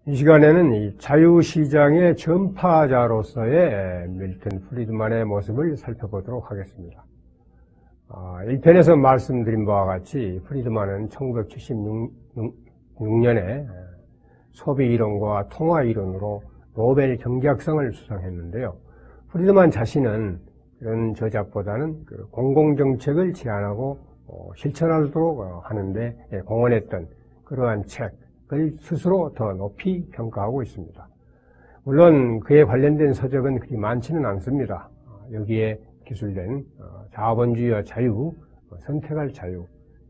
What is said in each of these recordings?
이 시간에는 이 자유시장의 전파자로서의 밀턴 프리드만의 모습을 살펴보도록 하겠습니다. 1편에서 말씀드린 바와 같이 프리드만은 1976년에 소비이론과 통화이론으로 노벨 경제학상을 수상했는데요. 프리드만 자신은 이런 저작보다는 공공정책을 제안하고 실천하도록 하는데 공헌했던 그러한 책을 스스로 더 높이 평가하고 있습니다. 물론 그에 관련된 서적은 그리 많지는 않습니다. 여기에 기술된 자본주의와 자유, 선택할 자유,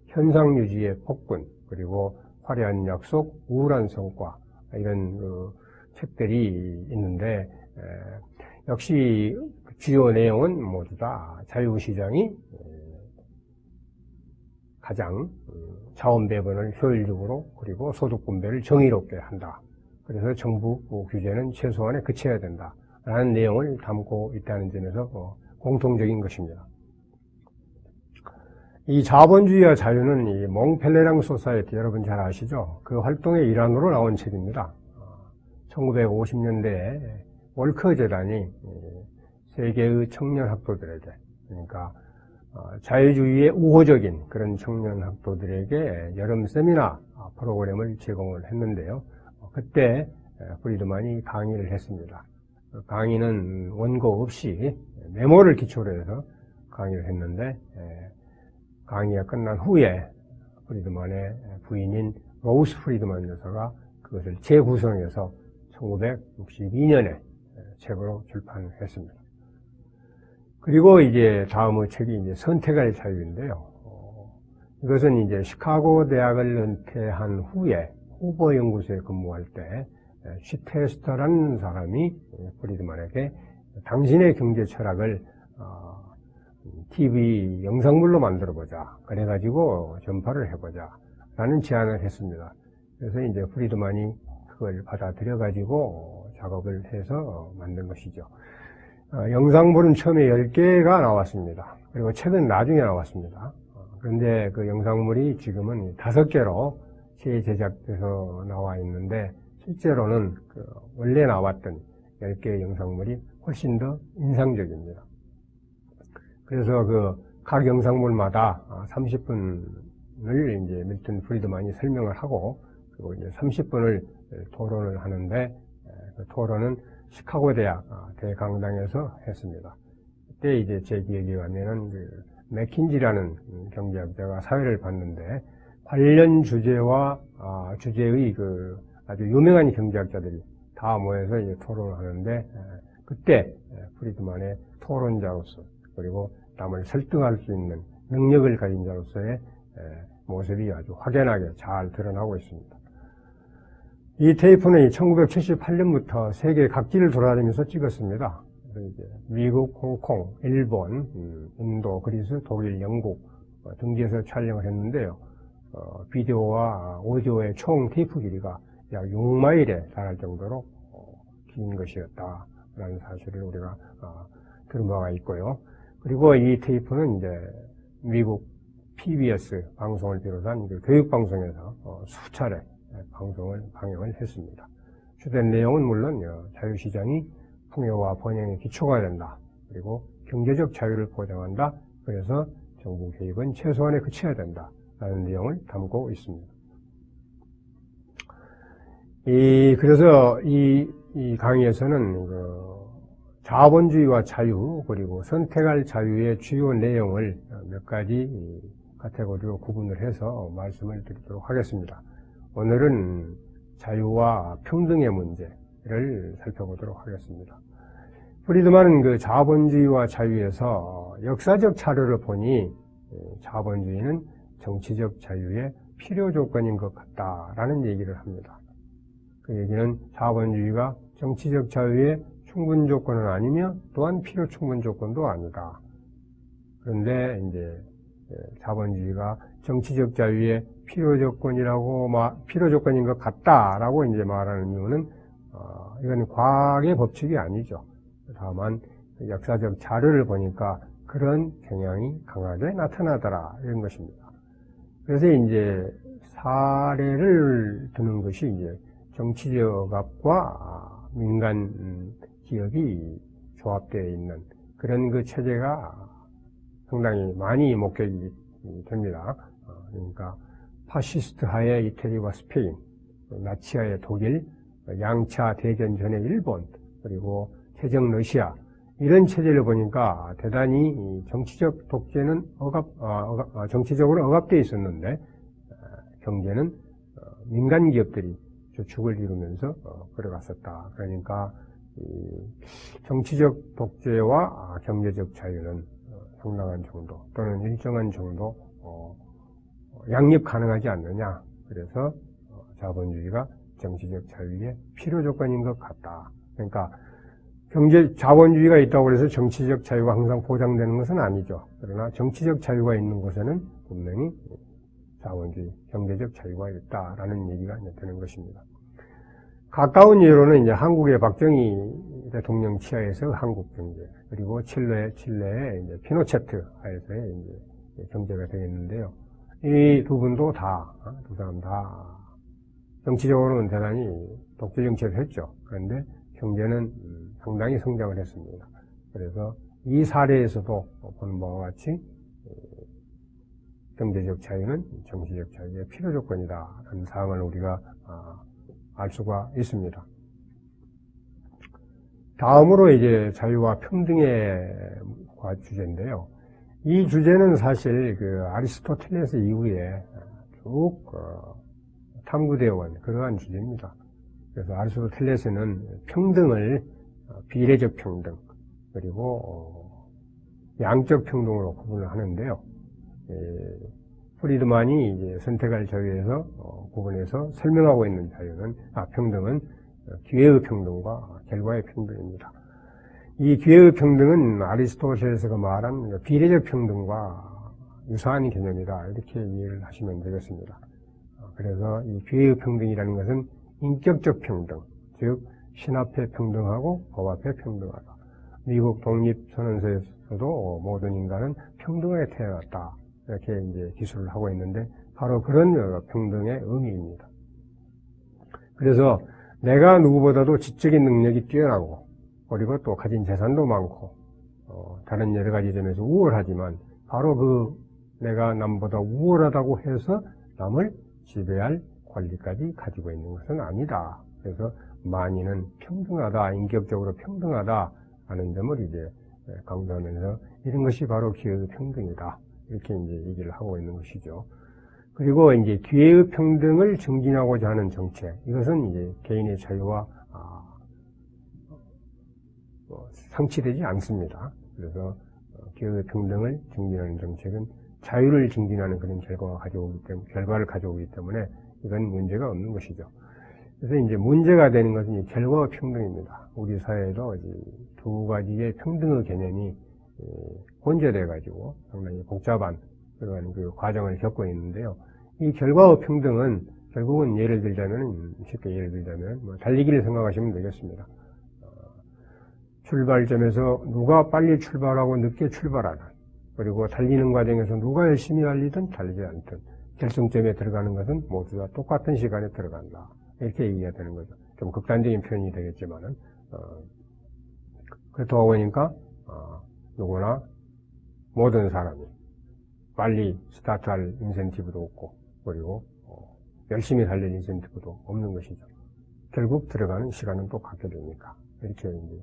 현상유지의 폭군, 그리고 화려한 약속, 우울한 성과 이런 책들이 있는데 역시 주요 내용은 모두 다 자유시장이 가장 자원 배분을 효율적으로 그리고 소득 분배를 정의롭게 한다. 그래서 정부 규제는 최소한에 그쳐야 된다. 라는 내용을 담고 있다는 점에서 공통적인 것입니다. 이 자본주의와 자유는 이 몽펠레랑 소사이어티 여러분 잘 아시죠? 그 활동의 일환으로 나온 책입니다. 1950년대에 월커 재단이 세계의 청년 학도들에게, 그러니까 자유주의의 우호적인 그런 청년 학도들에게 여름 세미나 프로그램을 제공을 했는데요. 그때 프리드만이 강의를 했습니다. 강의는 원고 없이 메모를 기초로 해서 강의를 했는데 강의가 끝난 후에 프리드만의 부인인 로우스 프리드만 여사가 그것을 재구성해서 1962년에 책으로 출판을 했습니다. 그리고 이제 다음의 책이 이제 선택할 자유인데요. 이것은 이제 시카고 대학을 은퇴한 후에 후보 연구소에 근무할 때 쉬테스터라는 사람이 프리드만에게 당신의 경제 철학을 TV 영상물로 만들어보자. 그래가지고 전파를 해보자. 라는 제안을 했습니다. 그래서 이제 프리드만이 그걸 받아들여가지고 작업을 해서 만든 것이죠. 영상물은 처음에 10개가 나왔습니다. 그리고 책은 나중에 나왔습니다. 그런데 그 영상물이 지금은 5개로 재제작돼서 나와 있는데 실제로는 원래 나왔던 10개의 영상물이 훨씬 더 인상적입니다. 그래서 각 영상물마다 30분을 이제 밀턴 프리드만이 설명을 하고 그리고 이제 30분을 토론을 하는데 그 토론은 시카고 대학 대강당에서 했습니다. 그때 이제 제 기억에 의하면은 맥킨지라는 경제학자가 사회를 봤는데 관련 주제와 주제의 아주 유명한 경제학자들이 다 모여서 이제 토론을 하는데 그때 프리드만의 토론자로서 그리고 남을 설득할 수 있는 능력을 가진 자로서의 모습이 아주 확연하게 잘 드러나고 있습니다. 이 테이프는 1978년부터 세계 각지를 돌아다니면서 찍었습니다. 이제 미국, 홍콩, 일본, 인도, 그리스, 독일, 영국 등지에서 촬영을 했는데요. 비디오와 오디오의 총 테이프 길이가 약 6마일에 달할 정도로 긴 것이었다라는 사실을 우리가 들은 바가 있고요. 그리고 이 테이프는 이제 미국 PBS 방송을 비롯한 교육방송에서 수차례 방영을 했습니다. 주된 내용은 물론 자유시장이 풍요와 번영의 기초가 된다. 그리고 경제적 자유를 보장한다. 그래서 정부 개입은 최소한에 그쳐야 된다. 라는 내용을 담고 있습니다. 그래서 이 강의에서는 자본주의와 자유 그리고 선택할 자유의 주요 내용을 몇 가지 카테고리로 구분을 해서 말씀을 드리도록 하겠습니다. 오늘은 자유와 평등의 문제를 살펴보도록 하겠습니다. 프리드만은 자본주의와 자유에서 역사적 자료를 보니 자본주의는 정치적 자유의 필요 조건인 것 같다라는 얘기를 합니다. 그 얘기는 자본주의가 정치적 자유의 충분 조건은 아니며 또한 필요 충분 조건도 아니다. 그런데 이제 자본주의가 정치적 자유의 필요 조건인 것 같다라고 이제 말하는 이유는 이건 과학의 법칙이 아니죠. 다만 역사적 자료를 보니까 그런 경향이 강하게 나타나더라 이런 것입니다. 그래서 이제 사례를 드는 것이 이제 정치적압과 민간 기업이 조합되어 있는 그런 그 체제가 상당히 많이 목격이 됩니다. 그러니까 파시스트하의 이태리와 스페인, 나치하의 독일, 양차 대전 전의 일본, 그리고 최정 러시아 이런 체제를 보니까 대단히 정치적 독재는 정치적으로 억압되어 있었는데 경제는 민간 기업들이 주축을 이루면서 걸어갔었다. 그러니까 정치적 독재와 경제적 자유는 상당한 정도 또는 일정한 정도 양립 가능하지 않느냐. 그래서 자본주의가 정치적 자유의 필요 조건인 것 같다. 그러니까 자본주의가 있다고 해서 정치적 자유가 항상 보장되는 것은 아니죠. 그러나 정치적 자유가 있는 곳에는 분명히 자본주의, 경제적 자유가 있다라는 얘기가 되는 것입니다. 가까운 예로는 이제 한국의 박정희 대통령 치하에서 한국 경제, 그리고 칠레의 이제 피노체트 하에서의 이제 경제가 되겠는데요. 이 두 분도 두 사람 다 정치적으로는 대단히 독재 정치를 했죠. 그런데 경제는 상당히 성장을 했습니다. 그래서 이 사례에서도 보는 바와 같이 경제적 자유는 정치적 자유의 필요 조건이다 라는 사항을 우리가 알 수가 있습니다. 다음으로 이제 자유와 평등의 주제인데요. 이 주제는 사실 그 아리스토텔레스 이후에 쭉 탐구되어 온 그러한 주제입니다. 그래서 아리스토텔레스는 평등을 비례적 평등 그리고 양적 평등으로 구분을 하는데요. 프리드만이 이제 선택할 자유에서 구분해서 설명하고 있는 평등은 기회의 평등과 결과의 평등입니다. 이 기회의 평등은 아리스토텔레스가 말한 비례적 평등과 유사한 개념이다. 이렇게 이해를 하시면 되겠습니다. 그래서 이 기회의 평등이라는 것은 인격적 평등, 즉 신 앞에 평등하고 법 앞에 평등하다. 미국 독립선언서에서도 모든 인간은 평등하게 태어났다. 이렇게 이제 기술을 하고 있는데 바로 그런 평등의 의미입니다. 그래서 내가 누구보다도 지적인 능력이 뛰어나고 그리고 또 가진 재산도 많고 다른 여러 가지 점에서 우월하지만 바로 그 내가 남보다 우월하다고 해서 남을 지배할 권리까지 가지고 있는 것은 아니다. 그래서 만인은 평등하다, 인격적으로 평등하다 하는 점을 이제 강조하면서 이런 것이 바로 기회의 평등이다. 이렇게 이제 얘기를 하고 있는 것이죠. 그리고 이제 기회의 평등을 증진하고자 하는 정책. 이것은 이제 개인의 자유와 상치되지 않습니다. 그래서 기회의 평등을 증진하는 정책은 자유를 증진하는 그런 결과를 가져오기 때문에 이건 문제가 없는 것이죠. 그래서 이제 문제가 되는 것은 이제 결과와 평등입니다. 우리 사회에도 두 가지의 평등의 개념이 혼재돼 가지고 상당히 복잡한 그런 그 과정을 겪고 있는데요. 이 결과와 평등은 결국은 쉽게 예를 들자면 달리기를 생각하시면 되겠습니다. 출발점에서 누가 빨리 출발하고 늦게 출발하는, 그리고 달리는 과정에서 누가 열심히 달리든 달리지 않든 결승점에 들어가는 것은 모두 다 똑같은 시간에 들어간다. 이렇게 얘기해야 되는 거죠. 좀 극단적인 표현이 되겠지만은 그렇다고 보니까 누구나 모든 사람이 빨리 스타트할 인센티브도 없고 그리고 열심히 달릴 인센티브도 없는 것이죠. 결국 들어가는 시간은 똑같게 되니까 이렇게 이제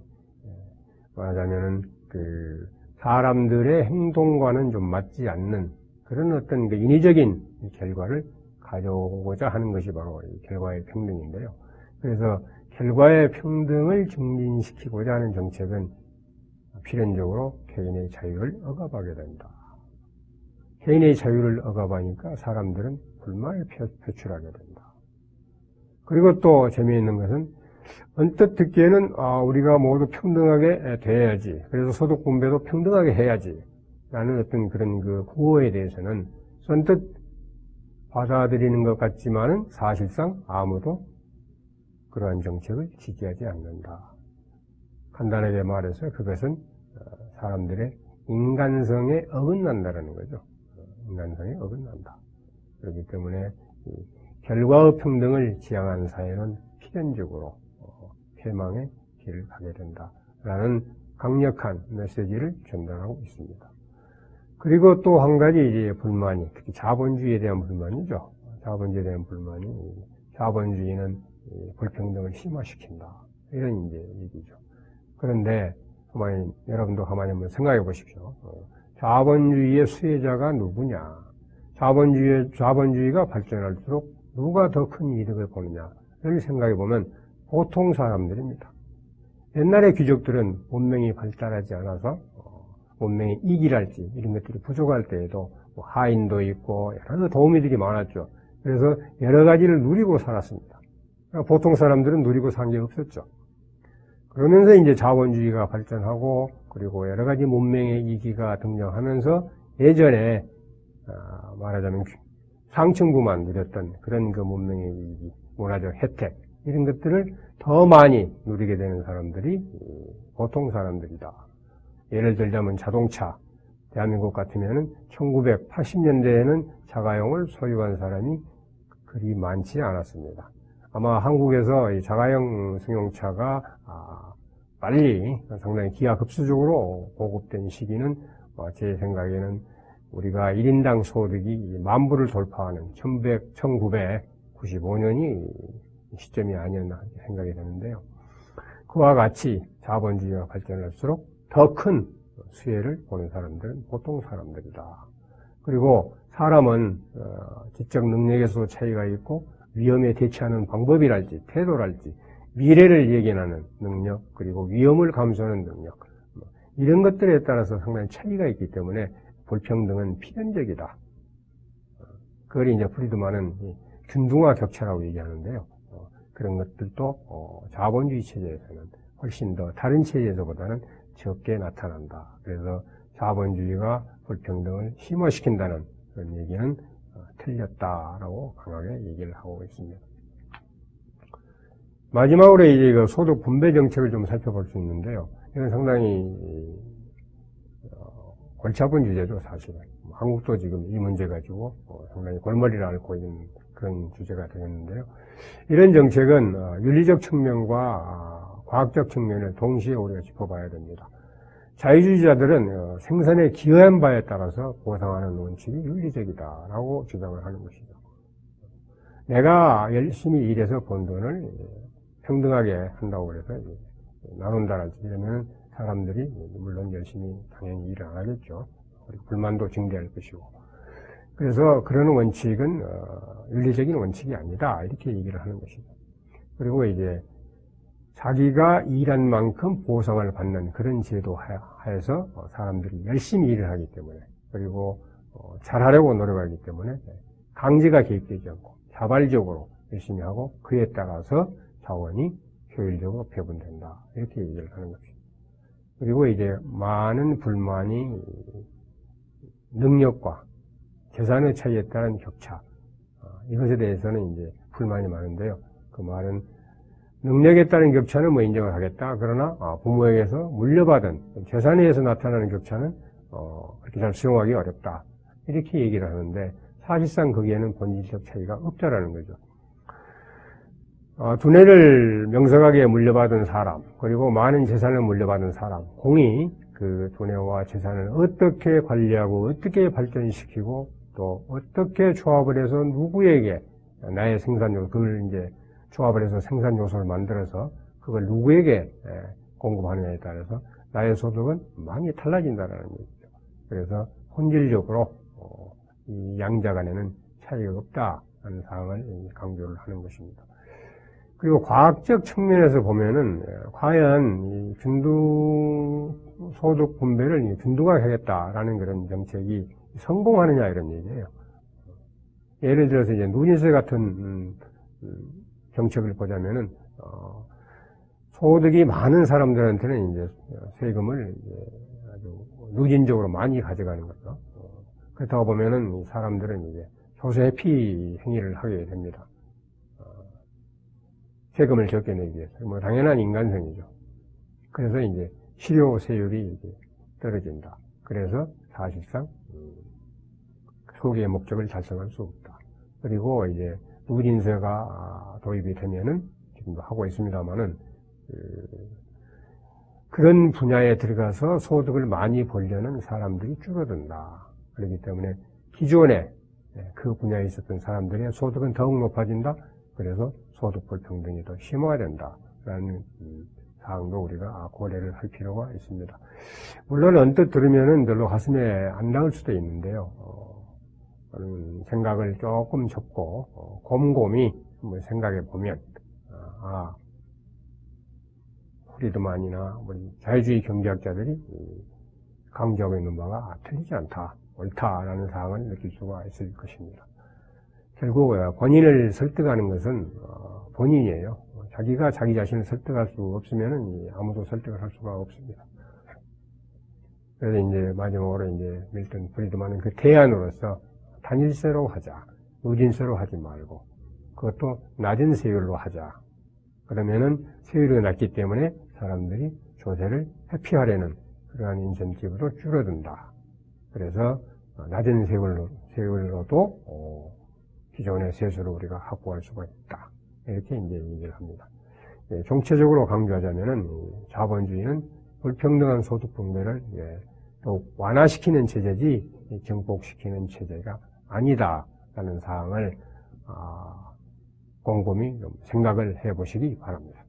말하자면은 그 사람들의 행동과는 좀 맞지 않는 그런 어떤 그 인위적인 결과를 가져오고자 하는 것이 바로 이 결과의 평등인데요. 그래서 결과의 평등을 증진시키고자 하는 정책은 필연적으로 개인의 자유를 억압하게 된다. 개인의 자유를 억압하니까 사람들은 불만을 표출하게 된다. 그리고 또 재미있는 것은 언뜻 듣기에는 우리가 모두 평등하게 돼야지. 그래서 소득 분배도 평등하게 해야지. 라는 어떤 그런 그 구호에 대해서는 선뜻 받아들이는 것 같지만은 사실상 아무도 그러한 정책을 지지하지 않는다. 간단하게 말해서 그것은 사람들의 인간성에 어긋난다라는 거죠. 인간성에 어긋난다. 그렇기 때문에 결과의 평등을 지향하는 사회는 필연적으로 폐망의 길을 가게 된다라는 강력한 메시지를 전달하고 있습니다. 그리고 또 한 가지 이제 불만이, 특히 자본주의에 대한 불만이죠. 자본주의에 대한 불만이, 자본주의는 불평등을 심화시킨다. 이런 이제 얘기죠. 그런데 여러분도 가만히 한번 생각해 보십시오. 자본주의의 수혜자가 누구냐? 자본주의가 발전할수록 누가 더 큰 이득을 보느냐를 생각해 보면 보통 사람들입니다. 옛날의 귀족들은 문명이 발달하지 않아서 문명의 이기랄지 이런 것들이 부족할 때에도 하인도 있고 여러 도우미들이 많았죠. 그래서 여러 가지를 누리고 살았습니다. 보통 사람들은 누리고 산 게 없었죠. 그러면서 이제 자본주의가 발전하고 그리고 여러 가지 문명의 이기가 등장하면서 예전에 말하자면 상층부만 누렸던 그런 그 문명의 이기, 문화적 혜택 이런 것들을 더 많이 누리게 되는 사람들이 보통 사람들이다. 예를 들자면 자동차, 대한민국 같으면은 1980년대에는 자가용을 소유한 사람이 그리 많지 않았습니다. 아마 한국에서 이 자가용 승용차가 빨리 상당히 기하급수적으로 보급된 시기는 제 생각에는 우리가 1인당 소득이 10,000불을 돌파하는 1995년이 시점이 아니었나 생각이 되는데요. 그와 같이 자본주의가 발전할수록 더 큰 수혜를 보는 사람들은 보통 사람들이다. 그리고 사람은 지적 능력에서도 차이가 있고 위험에 대처하는 방법이랄지 태도랄지 미래를 예견하는 능력 그리고 위험을 감수하는 능력 이런 것들에 따라서 상당히 차이가 있기 때문에 불평등은 필연적이다. 그걸 이제 프리드만은 균등화 격차라고 얘기하는데요. 그런 것들도 자본주의 체제에서는 훨씬 더 다른 체제에서보다는 적게 나타난다. 그래서 자본주의가 불평등을 심화시킨다는 그런 얘기는 틀렸다라고 강하게 얘기를 하고 있습니다. 마지막으로 이제 그 소득 분배 정책을 좀 살펴볼 수 있는데요. 이건 상당히 골치 아픈 주제죠, 사실은. 한국도 지금 이 문제 가지고 상당히 골머리를 앓고 있는 그런 주제가 되겠는데요. 이런 정책은 윤리적 측면과 과학적 측면을 동시에 우리가 짚어봐야 됩니다. 자유주의자들은 생산에 기여한 바에 따라서 보상하는 원칙이 윤리적이다라고 주장을 하는 것이죠. 내가 열심히 일해서 번 돈을 평등하게 한다고 해서 나눈다랄지 이러면 사람들이 물론 열심히 당연히 일을 안 하겠죠. 그리고 불만도 증대할 것이고. 그래서 그런 원칙은 윤리적인 원칙이 아니다. 이렇게 얘기를 하는 것이죠. 그리고 이제 자기가 일한 만큼 보상을 받는 그런 제도 하에서 사람들이 열심히 일을 하기 때문에 그리고 잘하려고 노력하기 때문에 강제가 개입되지 않고 자발적으로 열심히 하고 그에 따라서 자원이 효율적으로 배분된다. 이렇게 얘기를 하는 것입니다. 그리고 이제 많은 불만이 능력과 재산의 차이에 따른 격차 이것에 대해서는 이제 불만이 많은데요. 그 말은 능력에 따른 격차는 인정을 하겠다. 그러나 부모에게서 물려받은 재산에 의해서 나타나는 격차는 그렇게 잘 수용하기 어렵다. 이렇게 얘기를 하는데 사실상 거기에는 본질적 차이가 없다라는 거죠. 두뇌를 명석하게 물려받은 사람 그리고 많은 재산을 물려받은 사람 공이 그 두뇌와 재산을 어떻게 관리하고 어떻게 발전시키고 또 어떻게 조합을 해서 누구에게 나의 생산력 그걸 이제 조합을 해서 생산 요소를 만들어서 그걸 누구에게 공급하느냐에 따라서 나의 소득은 많이 달라진다는 얘기죠. 그래서 본질적으로 이 양자 간에는 차이가 없다는 사항을 강조를 하는 것입니다. 그리고 과학적 측면에서 보면은 과연 이 균등소득 분배를 균등하게 하겠다라는 그런 정책이 성공하느냐 이런 얘기예요. 예를 들어서 이제 누진세 같은 정책을 보자면은 소득이 많은 사람들한테는 이제 세금을 이제 아주 누진적으로 많이 가져가는 거죠. 그렇다고 보면은 사람들은 이제 소수 회피 행위를 하게 됩니다. 세금을 적게 내기 위해서 당연한 인간성이죠. 그래서 이제 실효세율이 이제 떨어진다. 그래서 사실상 소기의 목적을 달성할 수 없다. 그리고 이제 누진세가 도입이 되면은 지금도 하고 있습니다만은, 그런 분야에 들어가서 소득을 많이 벌려는 사람들이 줄어든다. 그렇기 때문에 기존에 그 분야에 있었던 사람들의 소득은 더욱 높아진다. 그래서 소득 불평등이 더 심화된다라는 사항도 우리가 고려를 할 필요가 있습니다. 물론 언뜻 들으면은 별로 가슴에 안 닿을 수도 있는데요. 생각을 조금 접고 곰곰이 한번 생각해 보면 프리드만이나 우리 자유주의 경제학자들이 강조하고 있는 바가 틀리지 않다, 옳다라는 사항을 느낄 수가 있을 것입니다. 결국 본인을 설득하는 것은 본인이에요. 자기가 자기 자신을 설득할 수 없으면 아무도 설득을 할 수가 없습니다. 그래서 이제 마지막으로 이제 밀턴 프리드만은 그 대안으로서 단일세로 하자, 누진세로 하지 말고 그것도 낮은 세율로 하자. 그러면은 세율이 낮기 때문에 사람들이 조세를 회피하려는 그러한 인센티브도 줄어든다. 그래서 낮은 세율로도 기존의 세수를 우리가 확보할 수가 있다. 이렇게 이제 얘기를 합니다. 총체적으로 강조하자면은 자본주의는 불평등한 소득 분배를 더욱 완화시키는 체제지 증폭시키는 체제가 아니다라는 사항을 곰곰이 좀 생각을 해보시기 바랍니다.